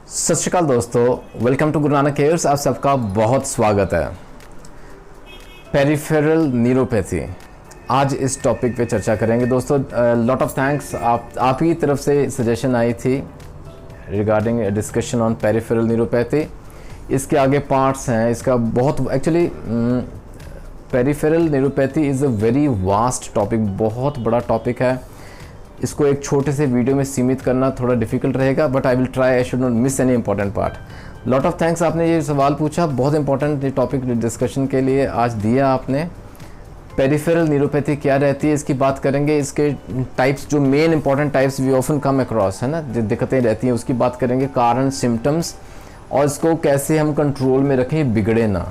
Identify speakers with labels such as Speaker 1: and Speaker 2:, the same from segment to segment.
Speaker 1: सत श्रीकाल दोस्तों, welcome to Guru Nanak cares. आप सबका बहुत स्वागत है। पेरिफेरल न्यूरोपैथी, आज इस टॉपिक पे चर्चा करेंगे दोस्तों। लॉट ऑफ थैंक्स, आप ही तरफ से सजेशन आई थी regarding discussion on peripheral neuropathy. इसके आगे पार्ट्स हैं इसका बहुत। Actually peripheral neuropathy is a very vast topic, बहुत बड़ा टॉपिक है। इसको एक छोटे से वीडियो में सीमित करना थोड़ा डिफिकल्ट रहेगा, but I will try, I should not miss any important part. Lot of thanks, आपने ये सवाल पूछा, बहुत इंपॉर्टेंट टॉपिक डिस्कशन के लिए आज दिया आपने। पेरिफेरल न्यूरोपैथी क्या रहती है इसकी बात करेंगे। इसके टाइप्स, जो main important types we often come across है ना, जो दिक्कतें रहती हैं उसकी बात करेंगे, कारण, सिम्टम्स, और इसको कैसे हम कंट्रोल में रखें, बिगड़े ना,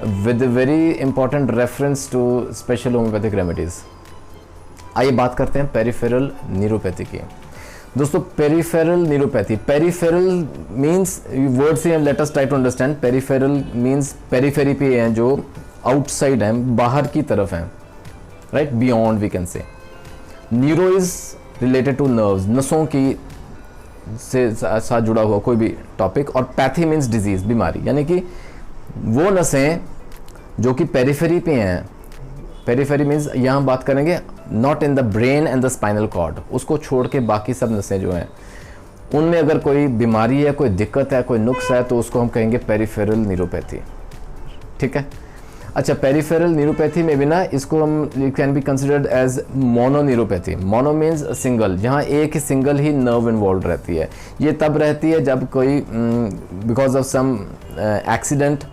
Speaker 1: with very important reference to special homeopathic remedies. आइए बात करते हैं पेरिफेरल न्यूरोपैथी की। दोस्तों peripheral neuropathy, peripheral means word से let us try to understand. Peripheral means periphery पे हैं, जो आउटसाइड हैं, बाहर की तरफ हैं, right, beyond we can say. Neuro is related to nerves, नसों की से साथ जुड़ा हुआ कोई भी टॉपिक। और पैथी मींस डिजीज, बीमारी, यानी कि वो नसें जो कि पेरिफेरी पे हैं। पेरिफेरी मीन्स यहाँ बात करेंगे not in the brain and the spinal cord, उसको छोड़ के बाकी सब नसें जो हैं उनमें अगर कोई बीमारी है, कोई दिक्कत है, कोई नुक्स है, तो उसको हम कहेंगे पेरिफेरल न्यूरोपैथी। ठीक है। अच्छा, पेरिफेरल न्यूरोपैथी में भी ना इसको हम can be considered as mono neuropathy. Mono means single, जहाँ एक ही सिंगल ही नर्व इन्वॉल्व रहती है। ये तब रहती है जब कोई because of some accident,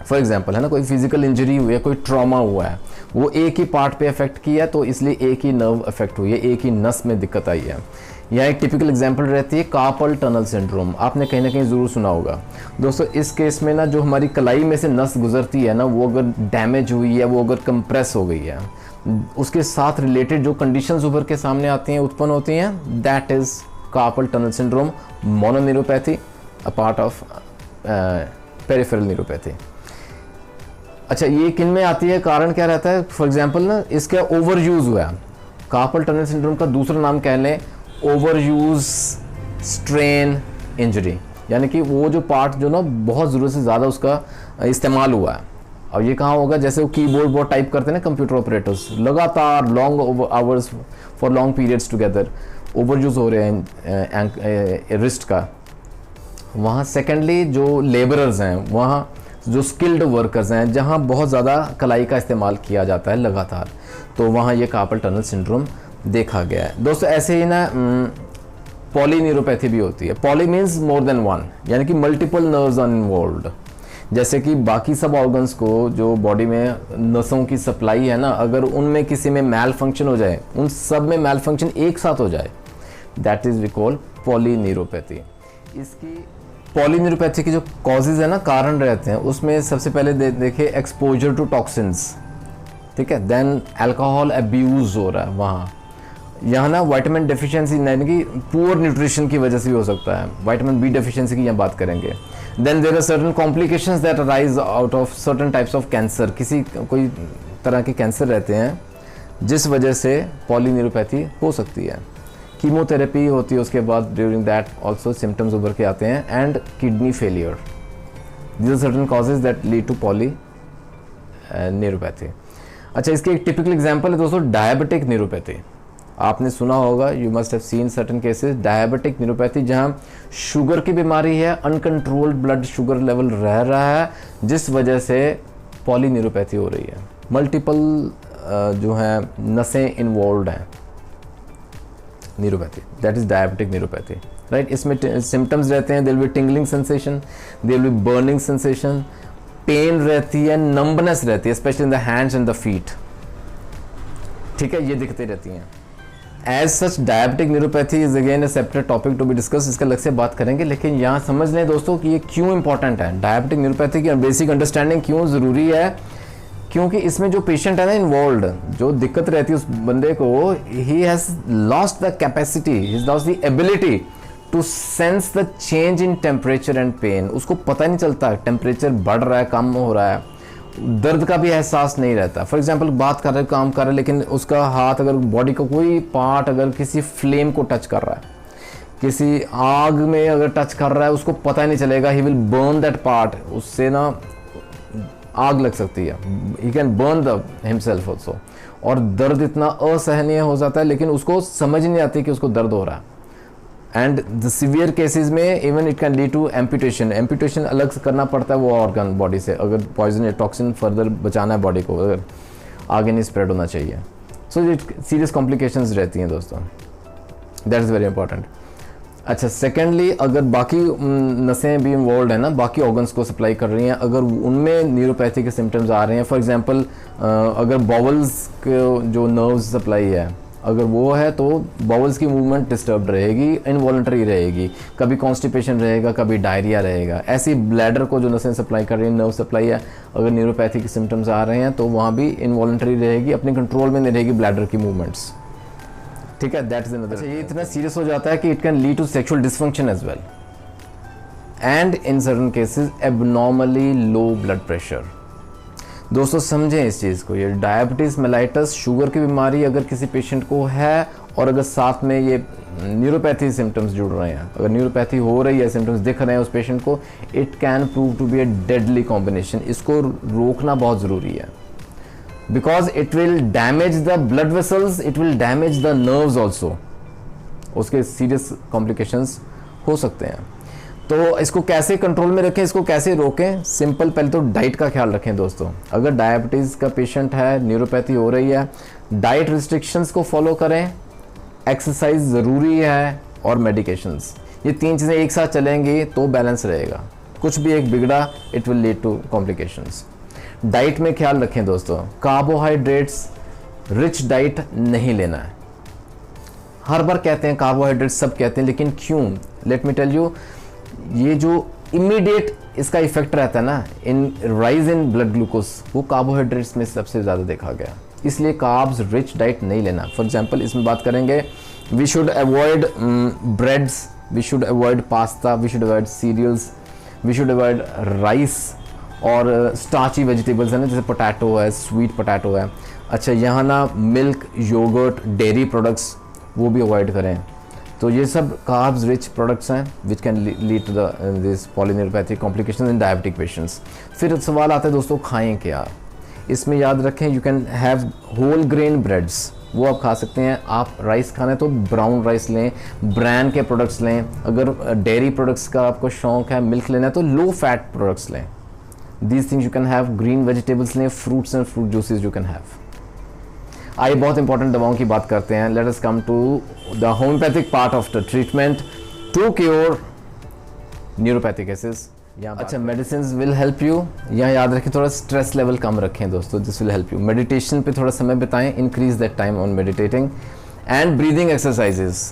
Speaker 1: for example है ना, कोई फिजिकल इंजरी हुई है, कोई ट्रॉमा हुआ है, वो एक ही पार्ट पे अफेक्ट किया, तो इसलिए एक ही नर्व अफेक्ट हुई है, एक ही नस में दिक्कत आई है। यहाँ एक टिपिकल एग्जांपल रहती है कार्पल टनल सिंड्रोम, आपने कहीं ना कहीं ज़रूर सुना होगा दोस्तों। इस केस में ना जो हमारी कलाई में से नस गुजरती है ना, वो अगर डैमेज हुई है, वो अगर कंप्रेस हो गई है, उसके साथ रिलेटेड जो कंडीशंस उभर के सामने आती हैं, उत्पन्न होती हैं, that is carpal tunnel syndrome, mononeuropathy, a part of peripheral neuropathy. अच्छा, ये किन में आती है, कारण क्या रहता है? फॉर एग्जांपल ना, इसका ओवर यूज़ हुआ है। कार्पल टनल सिंड्रोम का दूसरा नाम कह लें ओवर यूज स्ट्रेन इंजरी, यानी कि वो जो पार्ट जो ना बहुत ज़रूरत से ज़्यादा उसका इस्तेमाल हुआ है। और ये कहाँ होगा? जैसे वो कीबोर्ड बहुत टाइप करते हैं ना कंप्यूटर ऑपरेटर्स, लगातार long hours for long periods together over use हो रहे हैं रिस्ट का। वहाँ सेकेंडली जो लेबरर्स हैं, वहाँ जो स्किल्ड वर्कर्स हैं, जहाँ बहुत ज़्यादा कलाई का इस्तेमाल किया जाता है लगातार, तो वहाँ ये कार्पल टनल सिंड्रोम देखा गया है दोस्तों। ऐसे ही ना पॉलीन्यूरोपैथी भी होती है। Poly means more than one, यानी कि मल्टीपल नर्व्स आर इन्वॉल्व्ड। जैसे कि बाकी सब ऑर्गन्स को, जो बॉडी में नसों की सप्लाई है ना, अगर उनमें किसी में मैल फंक्शन हो जाए, उन सब में मैल फंक्शन एक साथ हो जाए, that is we call polyneuropathy. इसकी पॉलीन्यूरोपैथी की जो कॉजेज़ है ना, कारण रहते हैं, उसमें सबसे पहले देखिए एक्सपोजर टू टॉक्सिन्स, ठीक है। देन अल्कोहल अब्यूज़ हो रहा है वहाँ, यहाँ ना विटामिन डेफिशिएंसी, यानी कि पुअर न्यूट्रिशन की वजह से भी हो सकता है। विटामिन बी डेफिशिएंसी की यहाँ बात करेंगे। Then there are certain complications that arise out of certain types of cancer, किसी कोई तरह के कैंसर रहते हैं जिस वजह से पॉलीन्यूरोपैथी हो सकती है। कीमोथेरेपी होती है उसके बाद, ड्यूरिंग दैट ऑल्सो सिम्टम्स उभर के आते हैं, and kidney failure. These are certain causes that lead to poly neuropathy. अच्छा, इसके एक टिपिकल एग्जांपल है दोस्तों डायबिटिक न्यूरोपैथी। आपने सुना होगा, you must have seen certain cases, diabetic neuropathy, जहां शुगर की बीमारी है, अनकंट्रोल्ड ब्लड शुगर लेवल रह रहा है, जिस वजह से पॉली न्यूरोपैथी हो रही है। मल्टीपल जो है नसें इन्वॉल्व हैं, neuropathy, that is diabetic neuropathy, right. इसमें सिम्टम्स रहते हैं, there will be tingling sensation, there will be burning sensation, pain रहती है, नंबनेस रहती है, specially in the hands and the feet, ठीक है, ये दिक्कतें रहती हैं। As such diabetic neuropathy is again a separate topic to be discuss, इसका अलग से बात करेंगे। लेकिन यहाँ समझ लें दोस्तों कि ये क्यों इंपॉर्टेंट है, डायबिटिक न्यूरोपैथी की बेसिक अंडरस्टैंडिंग क्यों ज़रूरी है। क्योंकि इसमें जो पेशेंट है ना इन्वॉल्व, जो दिक्कत रहती है उस बंदे को, he has lost the capacity, he has lost the ability to sense the change in temperature and pain. उसको पता नहीं चलता टेम्परेचर बढ़ रहा है, कम हो रहा है, दर्द का भी एहसास नहीं रहता। फॉर एग्जांपल बात कर रहे, काम कर रहे, लेकिन उसका हाथ, अगर बॉडी का कोई पार्ट अगर किसी फ्लेम को टच कर रहा है, किसी आग में अगर टच कर रहा है उसको पता ही नहीं चलेगा, he will burn that part, उससे ना आग लग सकती है, he can burn the himself also. और दर्द इतना असहनीय हो जाता है लेकिन उसको समझ नहीं आती कि उसको दर्द हो रहा है। एंड द सिवियर केसेस में even it can lead to amputation. Amputation अलग से करना पड़ता है वो ऑर्गन बॉडी से, अगर पॉइजन या टॉक्सिन फर्दर बचाना है बॉडी को, अगर आगे नहीं स्प्रेड होना चाहिए। सो ये सीरियस कॉम्प्लिकेशंस रहती हैं दोस्तों, दैट इज़ वेरी इंपॉर्टेंट। अच्छा, सेकेंडली अगर बाकी नसें भी इन्वॉल्व है ना, बाकी ऑर्गन्स को सप्लाई कर रही हैं, अगर उनमें न्यूरोपैथी के सिम्टम्स आ रहे हैं, फॉर एग्जांपल अगर बॉवल्स के जो नर्व्स सप्लाई है अगर वो है तो बॉवल्स की मूवमेंट डिस्टर्ब रहेगी, इनवॉलंटरी रहेगी, कभी कॉन्स्टिपेशन रहेगा, कभी डायरिया रहेगा। ऐसी ब्लैडर को जो नसें सप्लाई कर रही हैं, नर्व सप्लाई है, अगर न्यूरोपैथी के सिम्टम्स आ रहे हैं तो वहाँ भी इनवॉलंटरी रहेगी, अपने कंट्रोल में नहीं रहेगी ब्लैडर की मूवमेंट्स। ठीक है, दैट इज अनदर। अच्छा, ये इतना सीरियस हो जाता है कि it can lead to sexual dysfunction as well and in certain cases abnormally low blood pressure. दोस्तों समझें इस चीज़ को, ये डायबिटीज़ मेलाइटस शुगर की बीमारी अगर किसी पेशेंट को है और अगर साथ में ये न्यूरोपैथी सिम्टम्स जुड़ रहे हैं, अगर न्यूरोपैथी हो रही है, सिम्टम्स दिख रहे हैं उस पेशेंट को, it can prove to be a deadly combination. इसको रोकना बहुत ज़रूरी है because it will damage the blood vessels, it will damage the nerves also, उसके सीरियस कॉम्प्लिकेशंस हो सकते हैं। तो इसको कैसे कंट्रोल में रखें, इसको कैसे रोकें? सिंपल, पहले तो डाइट का ख्याल रखें दोस्तों। अगर डायबिटीज़ का पेशेंट है, न्यूरोपैथी हो रही है, डाइट रिस्ट्रिक्शंस को फॉलो करें, एक्सरसाइज ज़रूरी है और मेडिकेशंस, ये तीन चीज़ें एक साथ चलेंगी तो बैलेंस रहेगा। कुछ भी एक बिगड़ा, it will lead to complications. Diet में ख्याल रखें दोस्तों, कार्बोहाइड्रेट्स रिच डाइट नहीं लेना है। हर बार कहते हैं कार्बोहाइड्रेट्स, सब कहते हैं, लेकिन क्यों? लेट मी टेल यू, ये जो इमीडिएट इसका इफेक्ट रहता है ना इन राइज इन ब्लड ग्लूकोज, वो कार्बोहाइड्रेट्स में सबसे ज़्यादा देखा गया, इसलिए कार्ब्स रिच डाइट नहीं लेना। फॉर एग्जांपल इसमें बात करेंगे, we should avoid breads, we should avoid pasta, we should avoid cereals, we should avoid rice और स्टार्ची वेजिटेबल्स है ना, जैसे पोटैटो है, स्वीट पोटैटो है। अच्छा, यहाँ ना मिल्क, योगर्ट, डेयरी प्रोडक्ट्स वो भी अवॉइड करें। तो ये सब कार्ब्स रिच प्रोडक्ट्स हैं which can lead to this polyneuropathic complication in diabetic patients. फिर सवाल आता है दोस्तों, खाएं क्या? इसमें याद रखें, you can have whole grain breads, वो आप खा सकते हैं। आप राइस खाना है तो ब्राउन राइस लें, ब्रांड के प्रोडक्ट्स लें। अगर डेयरी प्रोडक्ट्स का आपको शौक है, मिल्क लेना है तो लो फैट प्रोडक्ट्स लें। These things you can have, green vegetables लें, fruits and fruit juices you can have। आइए बहुत इंपॉर्टेंट दवाओं की बात करते हैं। Let us come to the homeopathic part of the treatment to cure neuropathic cases। अच्छा, medicines will help you। यहाँ याद रखें, थोड़ा स्ट्रेस लेवल कम रखें दोस्तों, this will help you। Meditation पे थोड़ा समय बिताएं, increase that time on meditating and breathing exercises।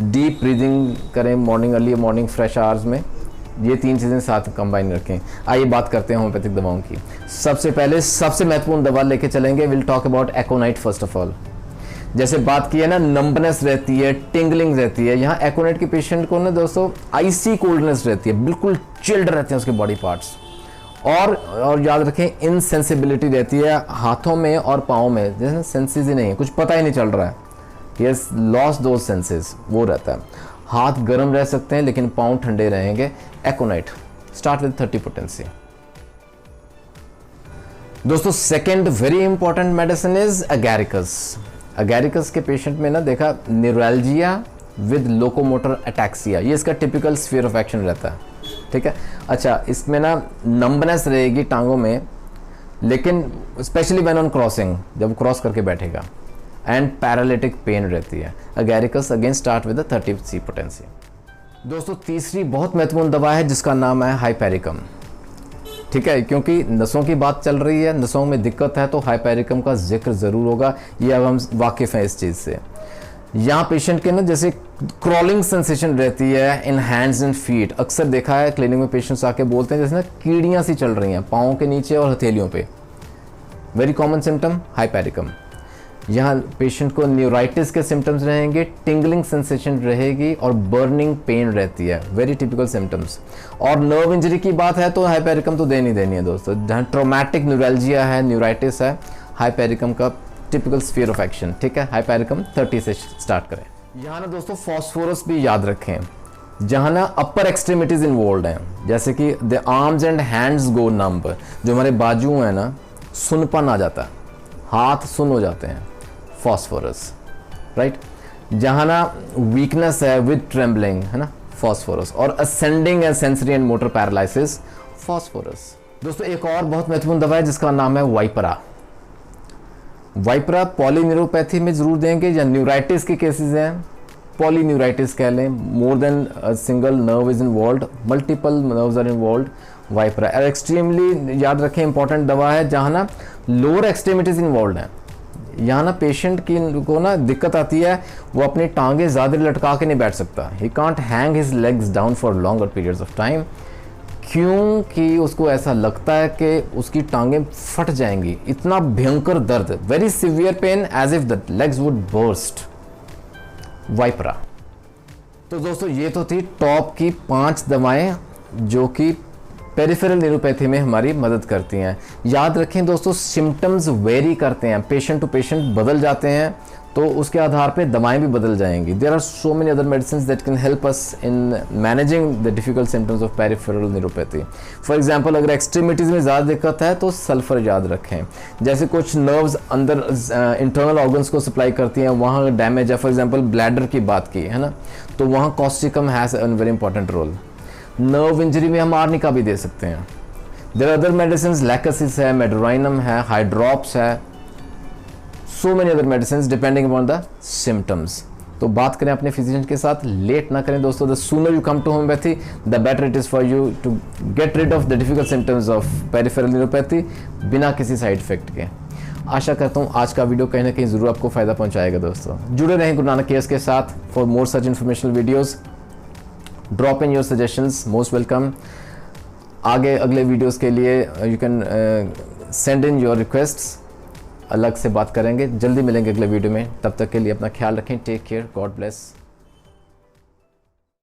Speaker 1: Deep breathing करें morning, early morning fresh hours में, ये तीन चीज़ें साथ कंबाइन रखें। आइए बात करते हैं होम्योपैथिक दवाओं की। सबसे पहले सबसे महत्वपूर्ण दवा लेके चलेंगे, will talk about aconite first of all. जैसे बात की है ना, नंबनेस रहती है, टिंगलिंग रहती है, यहाँ एकोनाइट के पेशेंट को ना दोस्तों आइसी कोल्डनेस रहती है, बिल्कुल चिल्ड रहते हैं उसके बॉडी पार्ट्स। और याद रखें, इनसेंसिबिलिटी रहती है हाथों में और पाँव में, जैसे सेंसेस ही नहीं है, कुछ पता ही नहीं चल रहा है, यस, लॉस दो सेंसेस, वो रहता है। हाथ गर्म रह सकते हैं लेकिन पाँव ठंडे रहेंगे। एकोनाइट, स्टार्ट विद 30 पोटेंसी। दोस्तों second very important medicine is Agaricus. Agaricus के पेशेंट में ना देखा, न्यूरैल्जिया विद लोकोमोटर अटैक्सिया, ये इसका टिपिकल स्फीयर ऑफ एक्शन रहता है। ठीक है, अच्छा, इसमें ना नंबनेस रहेगी टांगों में, लेकिन स्पेशली व्हेन ऑन क्रॉसिंग, जब क्रॉस करके बैठेगा, एंड पैरालिटिक पेन रहती है। Agaricus again start with 30 potency. दोस्तों तीसरी बहुत महत्वपूर्ण दवा है जिसका नाम है हाइपेरिकम। ठीक है, क्योंकि नसों की बात चल रही है, नसों में दिक्कत है तो हाइपेरिकम का जिक्र ज़रूर होगा, ये अब हम वाकिफ़ हैं इस चीज़ से। यहाँ पेशेंट के ना जैसे क्रॉलिंग सेंसेशन रहती है इन हैंड्स एंड फीट, अक्सर देखा है क्लिनिक में पेशेंट्स आके बोलते हैं जैसे ना कीड़ियाँ सी चल रही हैं पाँव के नीचे और हथेलियों पे, वेरी कॉमन सिम्टम हाइपेरिकम। यहाँ पेशेंट को न्यूराइटिस के सिम्टम्स रहेंगे, टिंगलिंग सेंसेशन रहेगी और बर्निंग पेन रहती है, वेरी टिपिकल सिम्टम्स। और नर्व इंजरी की बात है तो हाइपेरिकम तो देनी देनी है दोस्तों। जहाँ ट्रोमैटिक न्यूरैल्जिया है, न्यूराइटिस है, हाइपेरिकम का टिपिकल स्फीयर ऑफ एक्शन। ठीक है, हाइपेरिकम 30 से स्टार्ट करें। यहाँ ना दोस्तों फॉस्फोरस भी याद रखें, जहाँ ना अपर एक्सट्रीमिटीज इन्वॉल्व हैं, जैसे कि द आर्म्स एंड हैंड्स गो नंब, जो हमारे बाजू हैं ना, सुनपन आ जाता है, हाथ सुन हो जाते हैं, फॉस्फोरस, राइट। जहाँ ना वीकनेस है विद ट्रेम्बलिंग, है ना, फॉस्फोरस। और ascending and sensory and motor paralysis, phosphorus. दोस्तों एक और बहुत महत्वपूर्ण दवा है जिसका नाम है वाइपरा। वाइपरा पॉलीन्यूरोपैथी में जरूर देंगे, या न्यूराइटिस के केसेस हैं, पॉलीन्यूराइटिस कह लें, more than a single nerve is involve, multiple nerves are involve, वाइपरा एक्सट्रीमली याद रखें इंपॉर्टेंट दवा है। जहाँ ना लोअर एक्सट्रीमिटीज इन्वॉल्व हैं, यहाँ ना पेशेंट की को ना दिक्कत आती है, वो अपनी टांगे ज़्यादा लटका के नहीं बैठ सकता, he can't hang his legs down for longer periods of time, क्योंकि उसको ऐसा लगता है कि उसकी टांगें फट जाएंगी, इतना भयंकर दर्द, very severe pain as if the legs would burst, वाइपरा। तो दोस्तों ये तो थी टॉप की 5 दवाएं जो कि पेरिफेरल न्यूरोपैथी में हमारी मदद करती हैं। याद रखें दोस्तों, सिम्टम्स वेरी करते हैं, पेशेंट टू पेशेंट बदल जाते हैं, तो उसके आधार पे दवाएं भी बदल जाएंगी। There are so many other medicine that can help us in managing the difficult symptoms of peripheral neuropathy. For example अगर एक्सट्रीमिटीज़ में ज़्यादा दिक्कत है तो सल्फर याद रखें। जैसे कुछ नर्व्स अंदर इंटरनल ऑर्गन्स को सप्लाई करती हैं, वहाँ डैमेज है, फॉर एग्जाम्पल ब्लैडर की बात की है ना, तो वहाँ causticum has a very important role. Nerve injury में हम आर्निका भी दे सकते हैं। There are other medicine, lachesis है, मेडोराइनम है, हाइड्रॉप्स है, so many other medicine depending upon the symptoms. तो बात करें अपने फिजिशियन के साथ, लेट ना करें दोस्तों। The sooner you come to homeopathy the better it is for you to get rid of the difficult symptoms of peripheral neuropathy बिना किसी साइड इफेक्ट के। आशा करता हूँ आज का वीडियो कहीं ना कहीं ज़रूर आपको फ़ायदा पहुँचाएगा दोस्तों। जुड़े रहें गुरु नानक केयर्स के साथ for more such informational videos. Drop in your suggestions, most welcome. आगे अगले वीडियोस के लिए you can send in your requests, अलग से बात करेंगे। जल्दी मिलेंगे अगले वीडियो में, तब तक के लिए अपना ख्याल रखें। Take care, God bless.